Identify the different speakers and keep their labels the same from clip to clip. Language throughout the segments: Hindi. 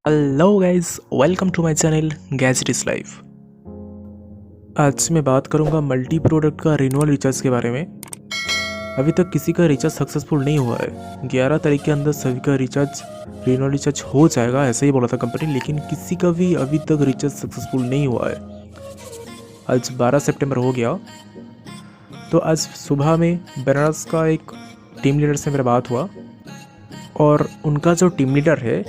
Speaker 1: Hello guys, welcome to my channel gadget is life. आज मैं बात करूंगा मल्टी प्रोडक्ट का रिन्यूअल रिचार्ज के बारे में। अभी तक किसी का रिचार्ज सक्सेसफुल नहीं हुआ है। 11 तारीख के अंदर सभी का रिचार्ज रिन्यूअल रिचार्ज हो जाएगा, ऐसा ही बोला था कंपनी, लेकिन किसी का भी अभी तक रिचार्ज सक्सेसफुल नहीं हुआ है। आज 12 सितंबर हो गया, तो आज सुबह में बनारस का एक टीम लीडर से मेरा बात हुआ और उनका जो टीम लीडर है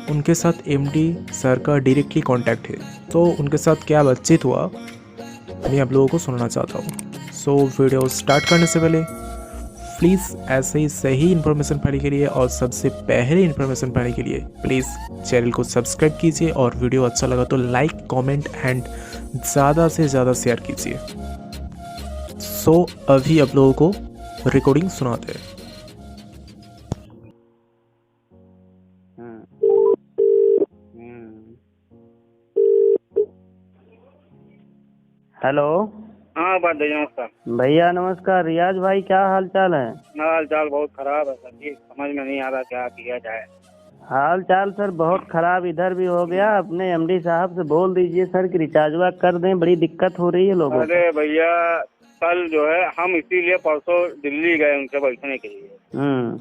Speaker 1: उनके साथ एमडी सर का डायरेक्टली कांटेक्ट है। तो उनके साथ क्या बातचीत हुआ मैं आप लोगों को सुनना चाहता हूँ। सो वीडियो स्टार्ट करने से पहले प्लीज़ ऐसे ही सही इन्फॉर्मेशन पाने के लिए और सबसे पहले इन्फॉर्मेशन पाने के लिए प्लीज़ चैनल को सब्सक्राइब कीजिए और वीडियो अच्छा लगा तो लाइक कमेंट एंड ज़्यादा से ज़्यादा शेयर कीजिए। सो अभी आप लोगों को रिकॉर्डिंग सुनाते हैं।
Speaker 2: हेलो।
Speaker 3: हाँ बात है, नमस्कार
Speaker 2: भैया नमस्कार। रियाज भाई क्या हाल चाल है?
Speaker 3: हाल चाल बहुत खराब है सर जी, समझ में नहीं आ रहा क्या किया जाए।
Speaker 2: हाल चाल सर बहुत खराब इधर भी हो गया। अपने एमडी साहब से बोल दीजिए सर कि रिचार्जवा कर दें, बड़ी दिक्कत हो रही है लोगों को।
Speaker 3: अरे भैया कल जो है हम इसीलिए परसों दिल्ली गए उनसे बैठने के लिए।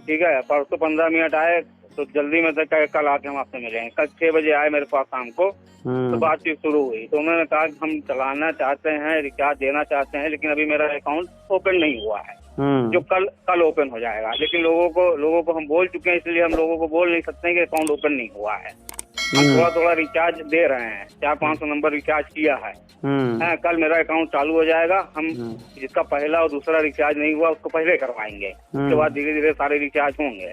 Speaker 3: ठीक है, परसों 15 मिनट आए तो जल्दी में तो कल आके हम आपसे मिलेंगे। कल 6 बजे आए मेरे पास शाम को, तो बातचीत शुरू हुई। तो उन्होंने कहा कि हम चलाना चाहते हैं, रिचार्ज देना चाहते हैं, लेकिन अभी मेरा अकाउंट ओपन नहीं हुआ है, जो कल ओपन हो जाएगा। लेकिन लोगों को हम बोल चुके हैं, इसलिए हम लोगों को बोल नहीं सकते हैं कि अकाउंट ओपन नहीं हुआ है। हम थोड़ा थोड़ा रिचार्ज दे रहे हैं, 400-500 नंबर रिचार्ज किया है। कल मेरा अकाउंट चालू हो जाएगा। हम जिसका पहला और दूसरा रिचार्ज नहीं हुआ उसको पहले करवाएंगे, उसके बाद धीरे धीरे सारे रिचार्ज होंगे।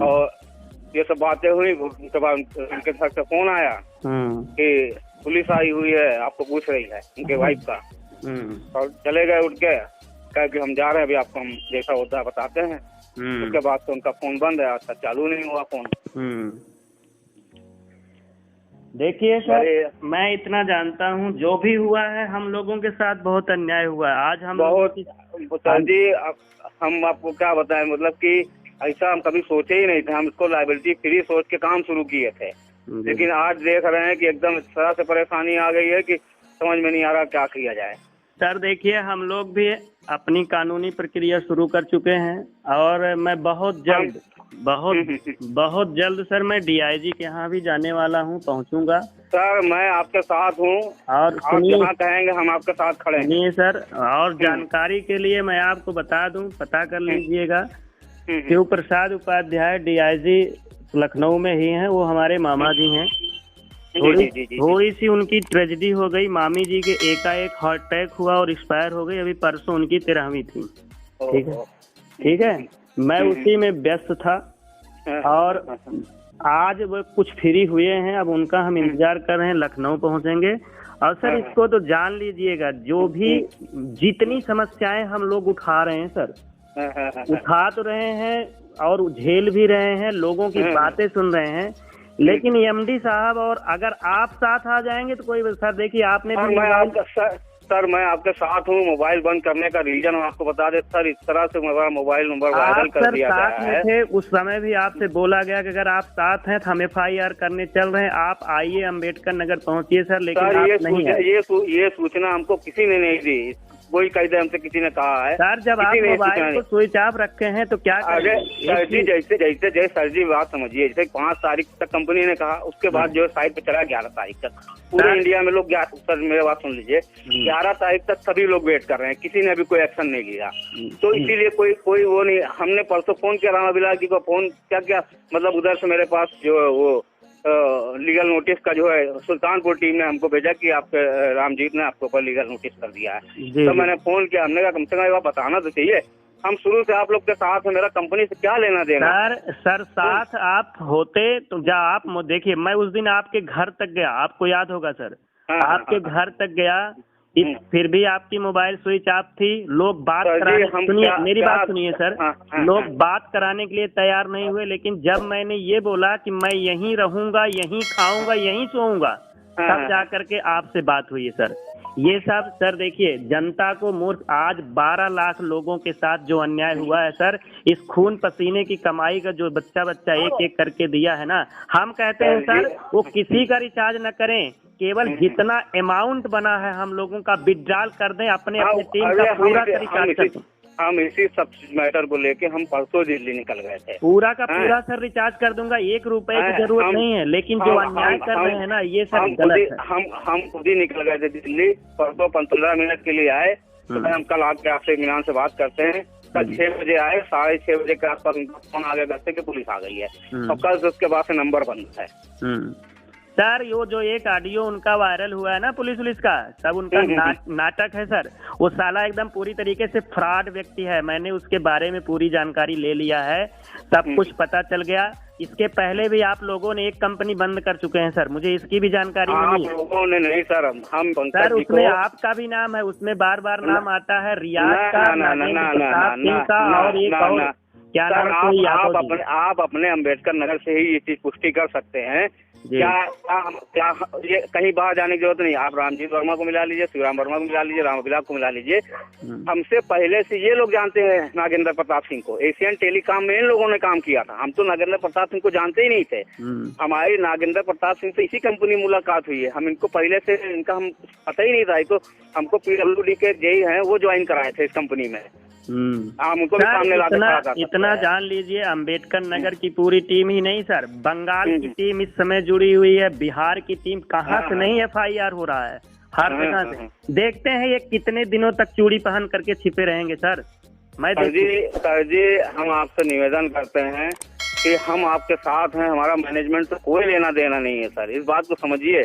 Speaker 3: और ये सब बातें हुई, उसके बाद उनके घर से फोन आया कि पुलिस आई हुई है, आपको पूछ रही है, उनके वाइफ का। और चले गए उठ के, कह कि हम जा रहे हैं, अभी आपको हम जैसा होता है बताते हैं। उसके बाद तो उनका फोन बंद है, आज तक चालू नहीं हुआ फोन।
Speaker 2: देखिए सर, मैं इतना जानता हूँ जो भी हुआ है हम लोगों के साथ बहुत अन्याय हुआ है। आज हम
Speaker 3: बहुत सर जी, हम आपको क्या बताएं, मतलब कि ऐसा हम कभी सोचे ही नहीं थे। हम इसको लाइबिलिटी फ्री सोच के काम शुरू किए थे, लेकिन आज देख रहे हैं कि एकदम इस तरह से परेशानी आ गई है कि समझ में नहीं आ रहा क्या किया जाए।
Speaker 2: सर देखिए, हम लोग भी अपनी कानूनी प्रक्रिया शुरू कर चुके हैं और मैं बहुत जल्द सर मैं डीआईजी के यहाँ भी जाने वाला हूँ, पहुँचूंगा।
Speaker 3: सर मैं आपके साथ हूँ और जहाँ कहेंगे हम आपके साथ खड़े हैं।
Speaker 2: सुनिए सर, और जानकारी के लिए मैं आपको बता दूं, पता कर लीजिएगा। शिव प्रसाद उपाध्याय डीआईजी लखनऊ में ही हैं, वो हमारे मामा जी हैं। थोड़ी सी उनकी ट्रेजेडी हो गई, मामी जी के एकाएक हार्ट अटैक हुआ और एक्सपायर हो गई। अभी परसों उनकी 13वीं थी। ठीक है, मैं उसी में व्यस्त था और आज वो कुछ फ्री हुए हैं। अब उनका हम इंतजार कर रहे हैं, लखनऊ पहुंचेंगे। और सर इसको तो जान लीजिएगा, जो भी जितनी समस्याएं हम लोग उठा रहे हैं सर, उठा तो रहे हैं और झेल भी रहे हैं, लोगों की बातें सुन रहे हैं, लेकिन एमडी साहब और अगर आप साथ आ जाएंगे तो कोई सर देखिए आपने भी
Speaker 3: मैं आपके साथ हूँ। मोबाइल बंद करने का रीजन आपको बता दे सर, इस तरह से मेरा मोबाइल नंबर वायरल कर दिया गया है।
Speaker 2: उस समय भी आपसे बोला गया कि अगर आप साथ हैं तो हम FIR करने चल रहे हैं, आप आइए अम्बेडकर नगर पहुंचिए सर, लेकिन
Speaker 3: सर ये सूचना हमको किसी ने नहीं दी। कोई कायदे हमसे किसी ने कहा है
Speaker 2: सर, जब आप मोबाइल को स्विच ऑफ रखे हैं तो क्या
Speaker 3: सर जी, जैसे सर जी बात समझिए, जैसे 5 तारीख तक कंपनी ने कहा, उसके बाद जो साइट पे चला 11 तारीख तक पूरे इंडिया में लोग। सर मेरे बात सुन लीजिए, 11 तारीख तक सभी लोग वेट कर रहे हैं, किसी ने अभी कोई एक्शन नहीं लिया। तो इसीलिए कोई वो नहीं। हमने परसों फोन किया रामा बिलाल जी को, फोन क्या मतलब उधर से मेरे पास जो वो लीगल नोटिस का जो है सुल्तानपुर टीम ने हमको भेजा कि आपके रामजीत ने आपके ऊपर लीगल नोटिस कर दिया है। तो मैंने फोन किया, हमने कहा कम से कम बताना तो चाहिए, हम शुरू से आप लोग के साथ हैं, मेरा कंपनी से क्या लेना देना।
Speaker 2: सर साथ आप होते तो आप देखिए, मैं उस दिन आपके घर तक गया, आपको याद होगा सर, आपके घर तक गया, फिर भी आपकी मोबाइल स्विच ऑफ थी। लोग बात कराने, सुनिए मेरी बात सुनिए सर, लोग बात कराने के लिए तैयार नहीं हुए, लेकिन जब मैंने ये बोला कि मैं यहीं रहूंगा, यहीं खाऊंगा, यहीं सोऊंगा, तब जा करके आपसे बात हुई है सर। ये सब सर देखिए, जनता को मूर्ख, आज 12 लाख लोगों के साथ जो अन्याय हुआ है सर, इस खून पसीने की कमाई का जो बच्चा एक एक करके दिया है ना, हम कहते हैं सर वो किसी का रिचार्ज न करें, केवल जितना अमाउंट बना है हम लोगों का विड्रॉल कर दें, अपने अपने टीम का पूरा रिचार्ज कर दें।
Speaker 3: हम इसी सब मैटर को लेके हम परसों दिल्ली निकल गए थे।
Speaker 2: पूरा का पूरा सर रिचार्ज कर दूंगा, 1 रुपए की जरूरत नहीं है, लेकिन जो अन्याय कर रहे हैं ना, ये सब गलत है।
Speaker 3: हम खुद ही निकल गए थे दिल्ली, परसों 15 मिनट के लिए आए, तो हम कल आके आपसे इत्मीनान से बात करते हैं। कल 6 बजे आए, 6:30 बजे के आसपास उनका फोन आ गया घर से कि पुलिस आ गई है, और कल से उसके बाद से नंबर बंद है।
Speaker 2: सर यो जो एक ऑडियो उनका वायरल हुआ है ना पुलिस का, सब उनका नाटक है सर। वो साला एकदम पूरी तरीके से फ्रॉड व्यक्ति है। मैंने उसके बारे में पूरी जानकारी ले लिया है, सब कुछ पता चल गया। इसके पहले भी आप लोगों ने एक कंपनी बंद कर चुके हैं सर, मुझे इसकी भी जानकारी मिली है।
Speaker 3: आप लोगों ने नहीं सर, हम
Speaker 2: सर उसमें आपका भी नाम है, उसमें बार बार नाम आता है, रियाज का, नागेंद्र सिंह का, और एक और क्या नाम है।
Speaker 3: आप अपने अम्बेडकर नगर से ही ये चीज पुष्टि कर सकते हैं। क्या ये कहीं बाहर जाने की जरूरत नहीं। आप रामजीत वर्मा को मिला लीजिए, शिवराम वर्मा को मिला लीजिए, रामविलास को मिला लीजिए। हमसे पहले से ये लोग जानते हैं नागेंद्र प्रताप सिंह को। एशियन टेलीकॉम में इन लोगों ने काम किया था, हम तो नागेंद्र प्रताप सिंह को जानते ही नहीं थे। हमारी नागेंद्र प्रताप सिंह से इसी कंपनी मुलाकात हुई है, हम इनको पहले से इनका हम पता ही नहीं था। तो हमको PWD के जेई हैं, वो ज्वाइन कराए थे इस कंपनी में। उनको भी सामने
Speaker 2: इतना जान लीजिए, अंबेडकर नगर की पूरी टीम ही नहीं सर, बंगाल की टीम इस समय जुड़ी हुई है, बिहार की टीम, कहाँ से नहीं FIR हो रहा है, हर जगह से। देखते हैं ये कितने दिनों तक चूड़ी पहन करके छिपे रहेंगे सर।
Speaker 3: सर जी हम आपसे निवेदन करते हैं कि हम आपके साथ हैं, हमारा मैनेजमेंट से कोई लेना देना नहीं है सर, इस बात को समझिए।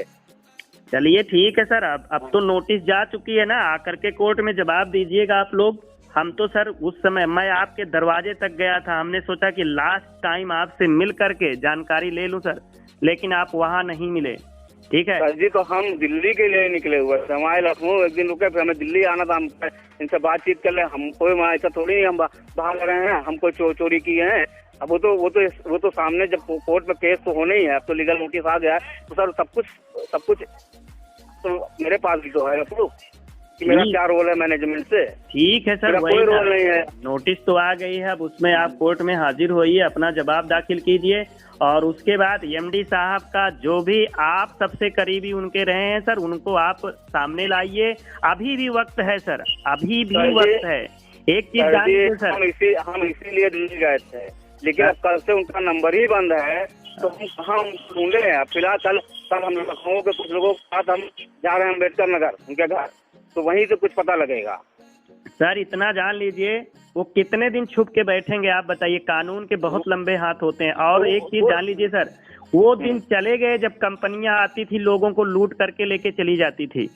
Speaker 2: चलिए ठीक है सर, अब तो नोटिस जा चुकी है ना, आकर के कोर्ट में जवाब दीजिएगा आप लोग। हम तो सर उस समय मैं आपके दरवाजे तक गया था, हमने सोचा कि लास्ट टाइम आपसे मिल करके जानकारी ले लूं सर, लेकिन आप वहां नहीं मिले। ठीक है
Speaker 3: सर जी, तो हम दिल्ली के लिए निकले हुए थे, हमारे लखनऊ एक दिन रुके, फिर हमें दिल्ली आना था। हम इनसे बातचीत कर ले, हम कोई ऐसा थोड़ी नहीं हम भाग रहे हैं, हम कोई चोरी किए हैं। अब वो तो सामने जब कोर्ट में केस तो होने ही है, अब तो लीगल नोटिस आ गया है, तो सर सब कुछ तो मेरे पास भी तो है प्रूफ कि मेरा क्या रोल है मैनेजमेंट से।
Speaker 2: ठीक है सर,
Speaker 3: कोई रोल नहीं है।
Speaker 2: नोटिस तो आ गई है, अब उसमें आप कोर्ट में हाजिर होइए, अपना जवाब दाखिल कीजिए, और उसके बाद MD साहब का जो भी आप सबसे करीबी उनके रहे हैं सर, उनको आप सामने लाइए। अभी भी वक्त है सर, अभी भी वक्त है। एक चीज जानिए सर,
Speaker 3: हम इसीलिए दिल्ली गए थे, लेकिन अब कल से उनका नंबर ही बंद है, तो हम ढूंढे हैं। फिलहाल कल हम लखनऊ के कुछ लोगों के साथ हम जा रहे हैं अम्बेडकर नगर उनके घर, तो वहीं से कुछ पता लगेगा।
Speaker 2: सर इतना जान लीजिए, वो कितने दिन छुप के बैठेंगे आप बताइए, कानून के बहुत लंबे हाथ होते हैं। और एक चीज जान लीजिए सर, वो दिन चले गए जब कंपनियां आती थी, लोगों को लूट करके लेके चली जाती थी,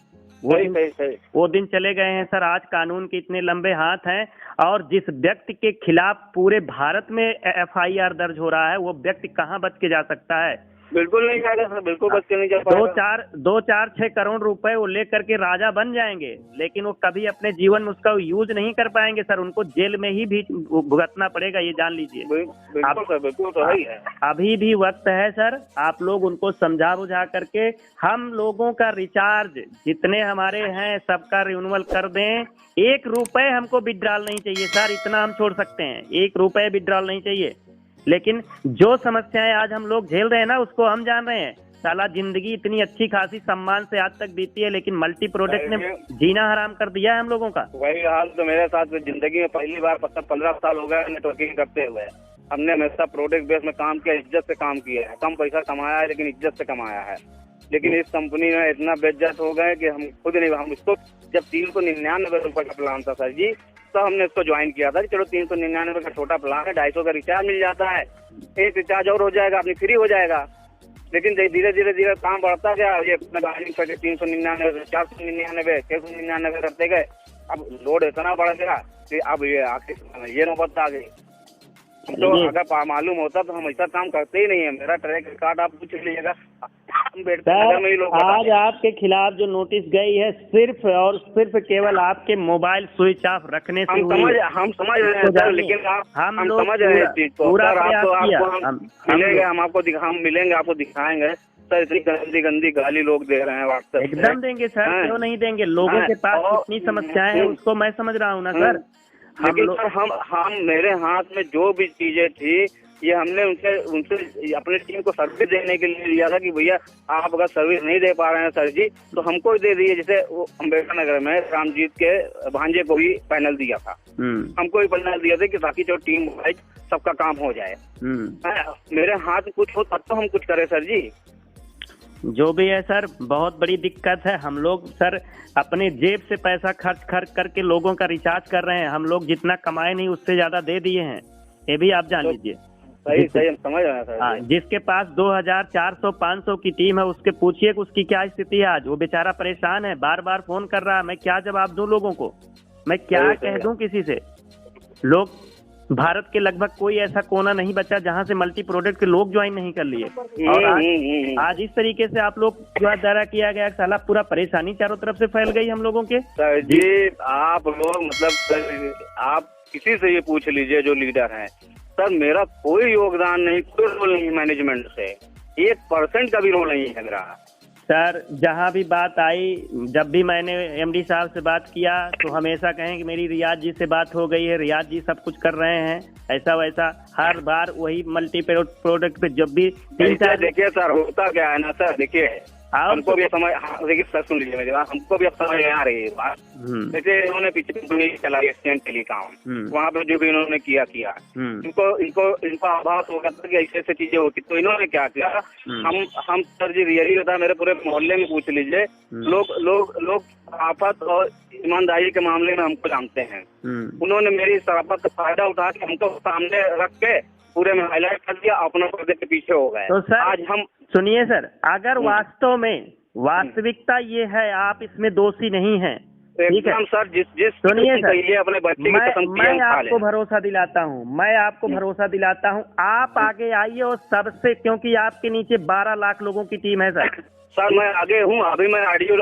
Speaker 2: वो दिन चले गए हैं सर। आज कानून के इतने लंबे हाथ हैं, और जिस व्यक्ति के खिलाफ पूरे भारत में FIR दर्ज हो रहा है, वो व्यक्ति कहाँ बच के जा सकता है?
Speaker 3: बिल्कुल नहीं जाएगा सर, बिल्कुल बच के नहीं जा पाएगा।
Speaker 2: 2-4-6 करोड़ रुपए वो लेकर के राजा बन जाएंगे, लेकिन वो कभी अपने जीवन में उसका यूज नहीं कर पाएंगे सर, उनको जेल में ही भी भुगतना पड़ेगा, ये जान लीजिए।
Speaker 3: बिल्कुल तो है ही है।
Speaker 2: अभी भी वक्त है सर, आप लोग उनको समझा बुझा करके हम लोगों का रिचार्ज जितने हमारे हैं सबका रिन्यूअल कर दें। 1 रुपए हमको विड्रॉल नहीं चाहिए सर, इतना हम छोड़ सकते हैं, 1 रुपए विड्रॉल नहीं चाहिए। लेकिन जो समस्याएं आज हम लोग झेल रहे हैं ना, उसको हम जान रहे हैं। साला जिंदगी इतनी अच्छी खासी सम्मान से आज तक बीती है, लेकिन मल्टी प्रोडक्ट ने जीना हराम कर दिया है हम लोगों का।
Speaker 3: वही हाल तो मेरे साथ जिंदगी में पहली बार 15 साल हो गए नेटवर्किंग करते हुए। हमने हमेशा प्रोडक्ट बेस में काम किया, इज्जत से काम किया है, कम पैसा कमाया है लेकिन इज्जत से कमाया है। लेकिन इस कंपनी में इतना बेइज्जत हो गए कि हम खुद नहीं, हम इसको जब 399 रुपए का प्लान था सर जी, तो हमने इसको ज्वाइन किया था कि चलो 399 का छोटा प्लान है, 250 का रिचार्ज मिल जाता है, एक रिचार्ज और हो जाएगा, अपनी फ्री हो जाएगा। लेकिन धीरे धीरे काम बढ़ता गया, ये 399, 499, 699 करते गए। अब लोड इतना बढ़ गया कि अब ये आखिर ये नौबत आ गई। तो अगर मालूम होता तो हम ऐसा काम करते ही नहीं है। मेरा ट्रैक रिकॉर्ड आप पूछ लीजिएगा,
Speaker 2: आज आपके खिलाफ जो नोटिस गई है, सिर्फ और सिर्फ केवल आपके मोबाइल स्विच ऑफ रखने से
Speaker 3: हम समझ रहे हैं सर, लेकिन हम समझ रहे हैं इस चीज को।
Speaker 2: पूरा
Speaker 3: हम मिलेंगे, आपको दिखाएंगे सर इतनी गंदी गंदी गाली लोग दे रहे हैं व्हाट्सएप।
Speaker 2: एकदम देंगे सर, क्यों नहीं देंगे? लोगों के पास कितनी समस्याएं हैं उसको मैं समझ रहा हूँ ना सर।
Speaker 3: हम मेरे हाथ में जो भी चीजें थी ये हमने उनसे अपनी टीम को सर्विस देने के लिए लिया था कि भैया आप अगर सर्विस नहीं दे पा रहे हैं सर जी तो हमको ही दे दिए। जैसे वो अम्बेडकर नगर में रामजीत के भांजे को भी पैनल दिया था, हमको भी पैनल दिया था कि ताकि जो टीम वाइज सबका काम हो जाए। मेरे हाथ में कुछ हो तब तो हम कुछ करें सर जी।
Speaker 2: जो भी है सर, बहुत बड़ी दिक्कत है। हम लोग सर अपने जेब से पैसा खर्च करके लोगों का रिचार्ज कर रहे हैं। हम लोग जितना कमाए नहीं उससे ज्यादा दे दिए हैं, ये भी आप जान लीजिए।
Speaker 3: सही हम समझ रहे हैं सर।
Speaker 2: हाँ, जिसके पास 2000, 400, 500 की टीम है उसके पूछिए कि उसकी क्या स्थिति है आज। वो बेचारा परेशान है, बार बार फोन कर रहा है। मैं क्या जवाब दूं लोगों को, मैं क्या कह दूं किसी से? लोग भारत के लगभग कोई ऐसा कोना नहीं बचा जहां से मल्टी प्रोडक्ट के लोग ज्वाइन नहीं कर लिए। और आज इस तरीके से आप लोग जो है दायरा किया गया, साला पूरा परेशानी चारों तरफ से फैल गई हम लोगों के।
Speaker 3: सर जी आप लोग मतलब आप किसी से ये पूछ लीजिए जो लीडर हैं, सर मेरा कोई योगदान नहीं, कोई रोल नहीं मैनेजमेंट से, 1% का भी रोल नहीं है मेरा।
Speaker 2: सर जहाँ भी बात आई, जब भी मैंने एमडी साहब से बात किया तो हमेशा कहें कि मेरी रियाज जी से बात हो गई है, रियाज जी सब कुछ कर रहे हैं, ऐसा वैसा। हर बार वही मल्टी प्रोडक्ट पे जब भी
Speaker 3: देखिए सर होता क्या है ना सर, देखिए हमको भी समझ, देखिए सर सुन लीजिए मेरी बात, हमको भी अब समझ में आ रही है बात। जैसे इन्होंने पीछे कंपनी चलाई एक्सचेंज टेलीकॉम, वहाँ पे जो भी इन्होंने किया इनको आभास हो गया था कि ऐसे ऐसे चीजें होती, तो इन्होंने क्या किया, हम सर जी रियली बता, मेरे पूरे मोहल्ले में पूछ लीजिए, लोग शराफत और ईमानदारी के मामले में हमको जानते हैं। उन्होंने मेरी शराफत का फायदा उठा के हमको सामने रख के पूरे में हाईलाइट कर दिया, अपना पर्दे के पीछे हो गए।
Speaker 2: तो सर
Speaker 3: आज हम
Speaker 2: सुनिए सर, अगर वास्तव में वास्तविकता ये है, आप इसमें दोषी नहीं हैं, ठीक है
Speaker 3: सर। जिस
Speaker 2: सुनिए सर,
Speaker 3: ये अपने बच्चे की कसम
Speaker 2: मैं आपको भरोसा दिलाता हूँ, आप आगे आइए और सबसे, क्योंकि आपके नीचे 12 लाख लोगों की टीम है सर।
Speaker 3: मैं आगे हूँ, अभी मैं ऑडियो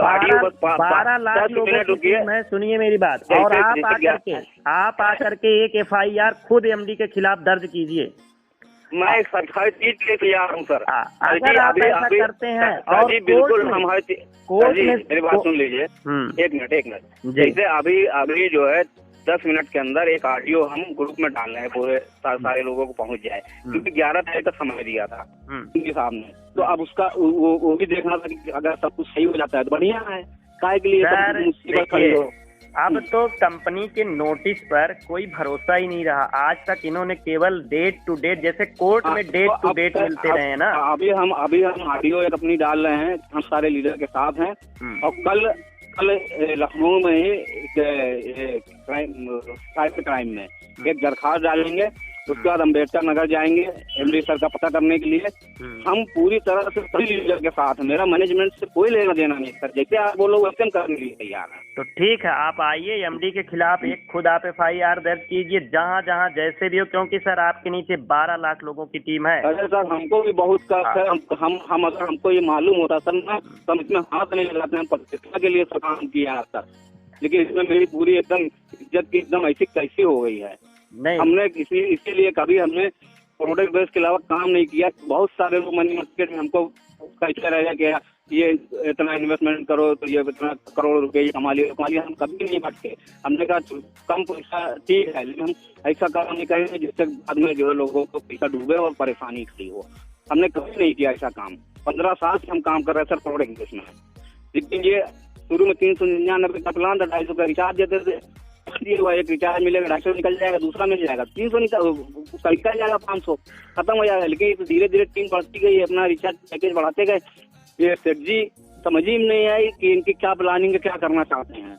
Speaker 2: 12 लाख लोगों की टीम है, सुनिए मेरी बात। और आप आकर के एक FIR खुद MD के खिलाफ दर्ज कीजिए।
Speaker 3: मैं हर चीज के लिए तैयार हूँ सर।
Speaker 2: अगर आप ऐसा करते हैं और
Speaker 3: बिल्कुल हम हर
Speaker 2: कोर्ट में,
Speaker 3: मेरी बात सुन लीजिए, एक मिनट। जैसे अभी जो है 10 मिनट के अंदर एक ऑडियो हम ग्रुप में डाल रहे हैं, पूरे सारे लोगों को पहुंच जाए, क्योंकि 11 तारीख का समय दिया था उनके सामने। तो अब उसका वो भी देखना था कि अगर सब कुछ सही हो जाता है तो बढ़िया है, काहे के लिए मुसीबत खड़ी हो।
Speaker 2: अब तो कंपनी के नोटिस पर कोई भरोसा ही नहीं रहा। आज तक इन्होंने केवल डेट टू डेट, जैसे कोर्ट में डेट टू डेट मिलते रहे हैं ना।
Speaker 3: अभी हम ऑडियो एक अपनी डाल रहे हैं, हम सारे लीडर के साथ हैं, और कल लखनऊ में ही क्राइम में एक दरखास्त डालेंगे। उसके बाद अम्बेडकर नगर जाएंगे MD सर का पता करने के लिए। हम पूरी तरह से सभी लीडर के साथ हैं, मेरा मैनेजमेंट से कोई लेना देना नहीं सर, जैसे आप बोलो वैसे करने के लिए तैयार है।
Speaker 2: तो ठीक है, आप आइए, MD के खिलाफ एक खुद आप FIR दर्ज कीजिए, जहाँ जैसे भी हो, क्योंकि सर आपके नीचे 12 लाख लोगों की टीम है।
Speaker 3: अरे सर हमको भी बहुत कष्ट है, हम अगर हमको ये मालूम होता सर ना तो हम इसमें हाथ नहीं लगाते, हम प्रतिष्ठा के लिए सब काम किया है सर, लेकिन इसमें मेरी पूरी एकदम इज्जत की एकदम ऐसी कैसी हो गई है। नहीं, हमने इसीलिए कभी हमने प्रोडक्ट बेस के अलावा काम नहीं किया। बहुत सारे लोग मनी मार्केट में हमको कहते रहे कि ये इतना इन्वेस्टमेंट करो तो ये इतना करोड़ रुपए कमा लियो, हम कभी नहीं भटके। हमने कहा कम पैसा ठीक है, लेकिन हम ऐसा काम नहीं करेंगे जिससे बाद में जो लोगों को पैसा डूबे और परेशानी खड़ी हो। हमने कभी नहीं किया ऐसा काम। 15 साल से हम काम कर रहे हैं सर प्रोडक्ट बेस में, लेकिन ये शुरू में 399 का प्लान था, 250 का रिचार्ज देते थे। एक रिचार्ज मिलेगा, 250 निकल जाएगा, दूसरा मिल जाएगा, 300 निकल जाएगा, 500 खत्म हो जाएगा। लेकिन धीरे धीरे टीम बढ़ती गई, अपना रिचार्ज पैकेज बढ़ाते गए। ये सेठ जी समझ ही नहीं आई कि इनकी क्या प्लानिंग है, क्या करना चाहते हैं।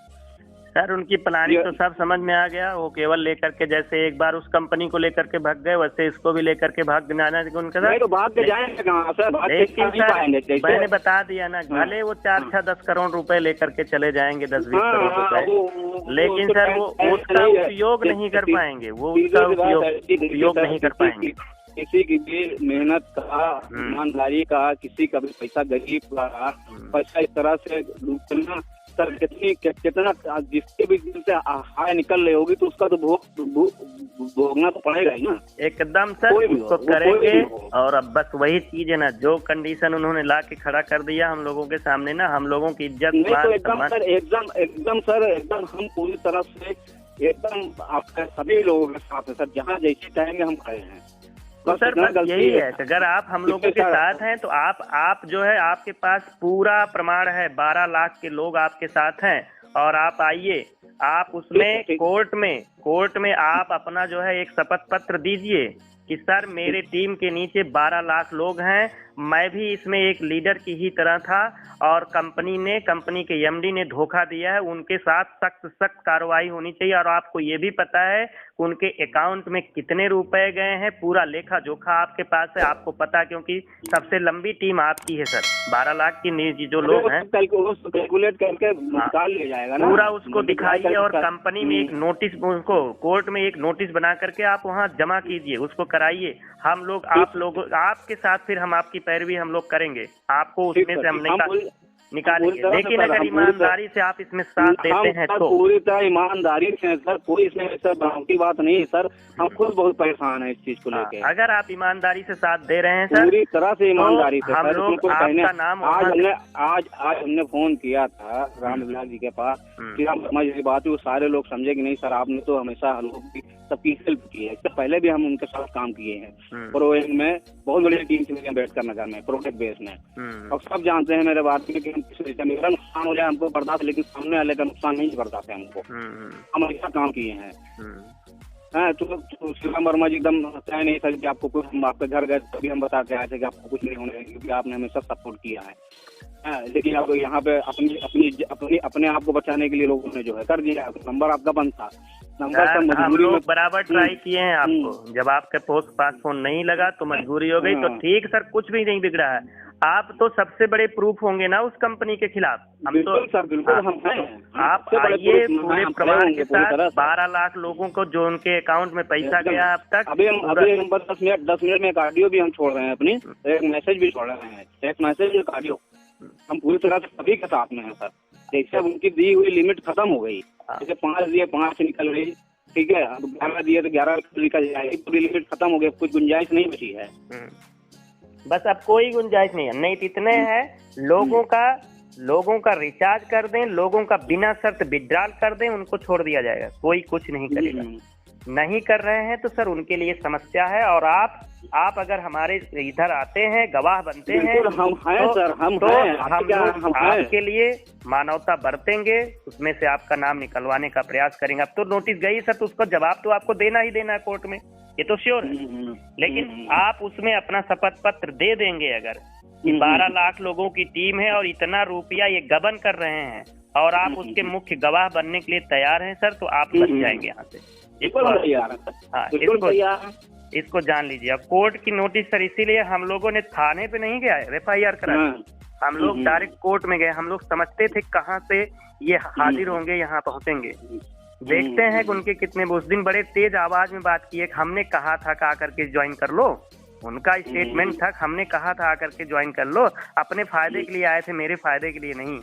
Speaker 2: सर उनकी प्लानिंग तो सब समझ में आ गया। वो केवल लेकर के, जैसे एक बार उस कंपनी को लेकर के भाग गए, वैसे इसको भी लेकर के भाग जाना उनका।
Speaker 3: नहीं तो भाग के जाएंगे कहाँ सर,
Speaker 2: लेकिन सर मैंने बता दिया ना, भले वो 4-10 करोड़ रुपए लेकर के चले जाएंगे, 10-20 करोड़ रुपए, लेकिन सर वो उसका उपयोग नहीं कर पाएंगे, वो उसका उपयोग नहीं कर पाएंगे।
Speaker 3: किसी की भी मेहनत का, ईमानदारी का, किसी का भी पैसा, गरीब का पैसा इस तरह से लूटना सर कितना जिसके भी दिल से हाय निकल रही होगी तो उसका तो भोगना तो पड़ेगा ही ना।
Speaker 2: एकदम सर, उसको करेंगे। और अब बस वही चीज है ना, जो कंडीशन उन्होंने ला के खड़ा कर दिया हम लोगों के सामने ना, हम लोगों की इज्जत
Speaker 3: नहीं तो एकदम सर, एकदम सर, एकदम हम पूरी तरह से एकदम आपके सभी लोगों के साथ है सर, जहाँ जैसे चाहेंगे हम खड़े हैं।
Speaker 2: तो सर बस यही है, अगर आप हम लोगों के साथ हैं तो आप जो है, आपके पास पूरा प्रमाण है, 12 लाख के लोग आपके साथ हैं, और आप आइए, आप उसमें कोर्ट में आप अपना जो है एक शपथ पत्र दीजिए कि सर मेरे टीम के नीचे 12 लाख लोग हैं, मैं भी इसमें एक लीडर की ही तरह था, और कंपनी के एमडी ने धोखा दिया है, उनके साथ सख्त कार्रवाई होनी चाहिए। और आपको ये भी पता है कि उनके अकाउंट में कितने रुपए गए हैं, पूरा लेखा जोखा आपके पास है, आपको पता, क्योंकि सबसे लंबी टीम आपकी है सर, 12 लाख की जो लोग हैं
Speaker 3: कैलकुलेट करके निकाल लिया जाएगा ना,
Speaker 2: पूरा उसको दिखाइए, और कंपनी में एक नोटिस, उसको कोर्ट में एक नोटिस बना करके आप वहाँ जमा कीजिए, उसको कराइए। हम लोग आपके साथ फिर हम आपकी पैरवी हम लोग करेंगे, आपको उसमें से हम निकालेंगे। लेकिन अगर ईमानदारी से आप इसमें साथ देते हैं तो
Speaker 3: पूरी तरह ईमानदारी से सर, कोई इसमें सर बनावटी बात नहीं है सर, हम खुद बहुत परेशान है इस चीज को लेकर।
Speaker 2: अगर आप ईमानदारी से साथ दे रहे हैं सर,
Speaker 3: पूरी तरह से ईमानदारी से,
Speaker 2: हम लोग आपका नाम
Speaker 3: आज हमने फोन किया था रामविलास जी के पास कि हम समझ रही बात, वो सारे लोग समझे कि नहीं सर आपने तो हमेशा हम लोग की सबकी हेल्प की है, इससे पहले भी हम उनके साथ काम किए हैं प्रोएम में, बहुत बड़ी टीम थी अम्बेडकर नगर में प्रोजेक्ट बेस में, और सब जानते हैं मेरे बात में कि मेरा नुकसान हो जाए हमको बर्दाश्त, लेकिन सामने वाले का नुकसान नहीं बर्दाश्त है हमको, हम ऐसा काम किए हैं। तो शिवम वर्मा जी एकदम तय नहीं था कि आपको कुछ, हम आपके घर गए तभी हम बताते आए थे कि आपको कुछ नहीं होने, क्योंकि आपने हमेशा सपोर्ट किया है। लेकिन अब यहाँ पे अपने आप को बचाने के लिए लोगों ने जो है कर दिया, नंबर आपका बंद था, नंबर
Speaker 2: हम लोग बराबर ट्राई किए हैं आपको, जब आपके पोस्ट पास फोन नहीं लगा तो मजबूरी हो गई, तो ठीक सर, कुछ भी नहीं बिगड़ा है, आप तो सबसे बड़े प्रूफ होंगे ना उस कंपनी के खिलाफ। हम तो आप आइए पूरे प्रमाण के साथ, 12 लाख लोगों को जो उनके अकाउंट में पैसा गया अब तक,
Speaker 3: अभी हम 10 मिनट में एक ऑडियो भी हम छोड़ रहे हैं, अपनी एक मैसेज भी छोड़ रहे हैं, एक मैसेज एक ऑडियो, हम पूरी तरह से सभी के साथ में है सर। जैसे अब उनकी दी हुई लिमिट खत्म हो गई, जैसे 5 दिए 5 निकल गई, ठीक है, अब 11 दिए तो 11 निकल जाएगी, पूरी लिमिट खत्म हो गई, कुछ गुंजाइश नहीं बची है,
Speaker 2: बस अब कोई गुंजाइश नहीं है। नहीं तो इतने हैं, लोगों का रिचार्ज कर दें, लोगों का बिना शर्त विड्रॉल कर दें, उनको छोड़ दिया जाएगा, कोई कुछ नहीं करेगा। नहीं कर रहे हैं तो सर उनके लिए समस्या है, और आप अगर हमारे इधर आते हैं, गवाह बनते हैं,
Speaker 3: हम हैं सर, हम
Speaker 2: आपके लिए मानवता बरतेंगे, उसमें से आपका नाम निकलवाने का प्रयास करेंगे। अब तो नोटिस गई सर, तो उसका जवाब तो आपको देना ही देना है कोर्ट में, ये तो श्योर है। लेकिन आप उसमें अपना शपथ पत्र दे देंगे अगर कि 12 लाख लोगों की टीम है और इतना रुपया ये गबन कर रहे हैं, और आप उसके मुख्य गवाह बनने के लिए तैयार हैं सर, तो आप बच जाएंगे यहाँ से। इसको जान लीजिए। अब कोर्ट की नोटिस सर, इसीलिए हम लोगों ने थाने पे नहीं गया है FIR करा, हम लोग डायरेक्ट कोर्ट में गए। हम लोग समझते थे कहाँ से ये हाजिर होंगे, यहाँ पहुँचेंगे, देखते हैं कि उनके कितने। उस दिन बड़े तेज आवाज में बात की है, हमने कहा था कि आकर के ज्वाइन कर लो, उनका स्टेटमेंट था, हमने कहा था आकर के ज्वाइन कर लो, अपने फायदे के लिए आए थे, मेरे फायदे के लिए नहीं।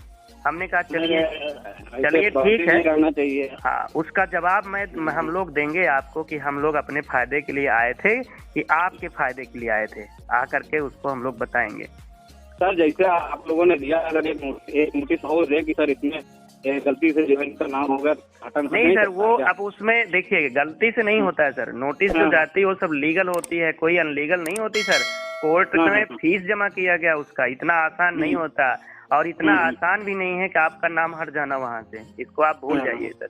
Speaker 2: हमने कहा चलिए ठीक है, हाँ, उसका जवाब हम लोग देंगे आपको कि हम लोग अपने फायदे के लिए आए थे कि आपके फायदे के लिए आए थे, आकर के उसको हम लोग बताएंगे।
Speaker 3: सर जैसे आप लोगों ने दिया, अगर एक नोटिस हो दे कि सर इसमें गलती से जो इनका नाम होगा,
Speaker 2: नहीं सर, वो अब उसमें देखिए गलती से नहीं होता है सर, नोटिस जो जाती है वो सब लीगल होती है, कोई अनलीगल नहीं होती सर। कोर्ट में फीस जमा किया गया उसका, इतना आसान नहीं होता, और इतना आसान भी नहीं है कि आपका नाम हट जाना वहाँ से, इसको आप भूल जाइए सर।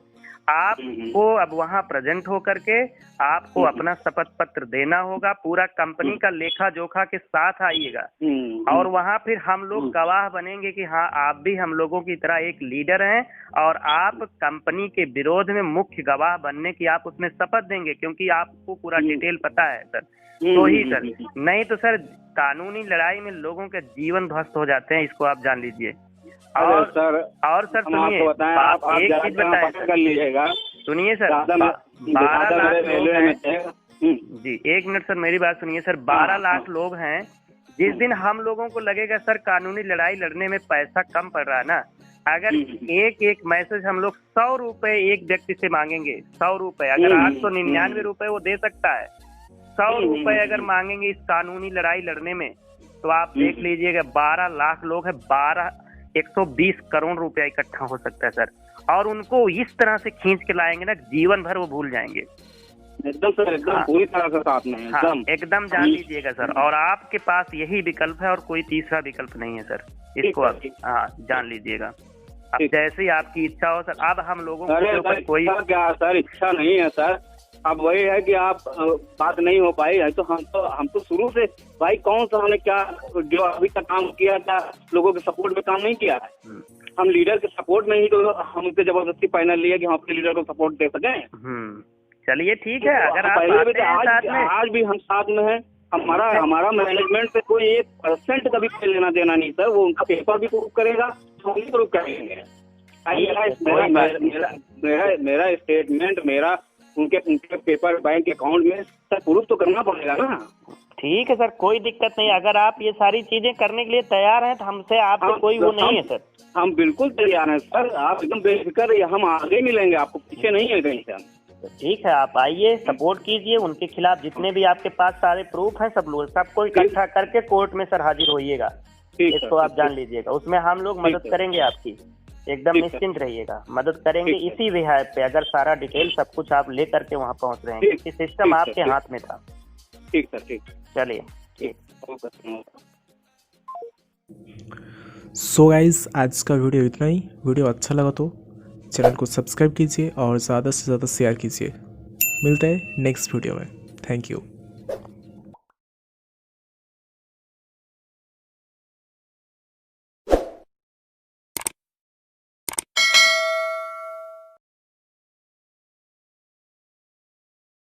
Speaker 2: आपको अब वहाँ प्रेजेंट होकर के आपको अपना शपथ पत्र देना होगा, पूरा कंपनी का लेखा जोखा के साथ आइएगा, और वहाँ फिर हम लोग गवाह बनेंगे कि हाँ आप भी हम लोगों की तरह एक लीडर हैं, और आप कंपनी के विरोध में मुख्य गवाह बनने की आप उसमें शपथ देंगे, क्योंकि आपको पूरा डिटेल पता है सर। तो ही सर, नहीं तो सर कानूनी लड़ाई में लोगों के जीवन ध्वस्त हो जाते हैं, इसको आप जान लीजिए। और सर सुनिए, एक चीज बताएं, सुनिए सर, 12 लाख लोग हैं जी, 1 मिनट सर मेरी बात सुनिए सर, 12 लाख लोग हैं। जिस दिन हम लोगों को लगेगा सर कानूनी लड़ाई लड़ने में पैसा कम पड़ रहा है ना, अगर एक एक मैसेज हम लोग 100 रुपए एक व्यक्ति से मांगेंगे, 100 रुपए, अगर आज तो 99 रुपए वो दे सकता है, 100 रुपए अगर मांगेंगे इस कानूनी लड़ाई लड़ने में, तो आप देख लीजिएगा 12 लाख लोग हैं, 120 करोड़ रुपया इकट्ठा हो सकता है सर। और उनको इस तरह से खींच के लाएंगे ना, जीवन भर वो भूल जाएंगे।
Speaker 3: एकदम सर, एकदम पूरी तरह से साथ में
Speaker 2: एकदम जान लीजिएगा सर। और आपके पास यही विकल्प है और कोई तीसरा विकल्प नहीं है सर, इसको आप जान लीजिएगा। अब जैसे ही आपकी इच्छा हो सर। अब हम लोगों को कोई
Speaker 3: क्या सर इच्छा नहीं है सर, अब वही है कि आप बात नहीं हो पाई है, तो हम तो शुरू से भाई कौन सा हमने क्या जो अभी तक काम किया था, लोगों के सपोर्ट में काम नहीं किया है। हम लीडर के सपोर्ट में ही तो हम उनसे जबरदस्ती फाइनल लिया कि हम अपने लीडर को सपोर्ट दे सकें।
Speaker 2: चलिए ठीक है, अगर आप
Speaker 3: पहले भी आज भी हम साथ में हैं। हमारा मैनेजमेंट से कोई 1% का भी लेना देना नहीं सर, वो उनका पेपर भी प्रूव करेगा, हम भी प्रूव करेंगे। मेरा स्टेटमेंट, मेरा उनके पेपर बैंक अकाउंट में सर प्रूफ तो करना पड़ेगा ना।
Speaker 2: ठीक है सर, कोई दिक्कत नहीं। अगर आप ये सारी चीजें करने के लिए तैयार हैं तो हमसे आपको कोई वो नहीं है सर।
Speaker 3: हम बिल्कुल तैयार हैं सर, आप एकदम बेफिक्र, हम आगे मिलेंगे, आपको पीछे नहीं है कहीं से।
Speaker 2: ठीक है, आप आइए, सपोर्ट कीजिए, उनके खिलाफ जितने भी आपके पास सारे प्रूफ हैं सबको इकट्ठा करके कोर्ट में सर हाजिर होइएगा। इसको आप जान लीजिएगा, उसमें हम लोग मदद करेंगे आपकी, एकदम निश्चिंत रहिएगा, मदद करेंगे इसी विहार पे। अगर सारा डिटेल सब कुछ आप ले करके वहाँ पहुँच रहे हैं, क्योंकि सिस्टम आपके हाथ में था।
Speaker 3: ठीक सर, ठीक,
Speaker 2: चलिए ठीक।
Speaker 1: सो गाइस, आज का वीडियो इतना ही। वीडियो अच्छा लगा तो चैनल को सब्सक्राइब कीजिए और ज़्यादा से ज़्यादा शेयर कीजिए। मिलते हैं नेक्स्ट वीडियो में। Thank you.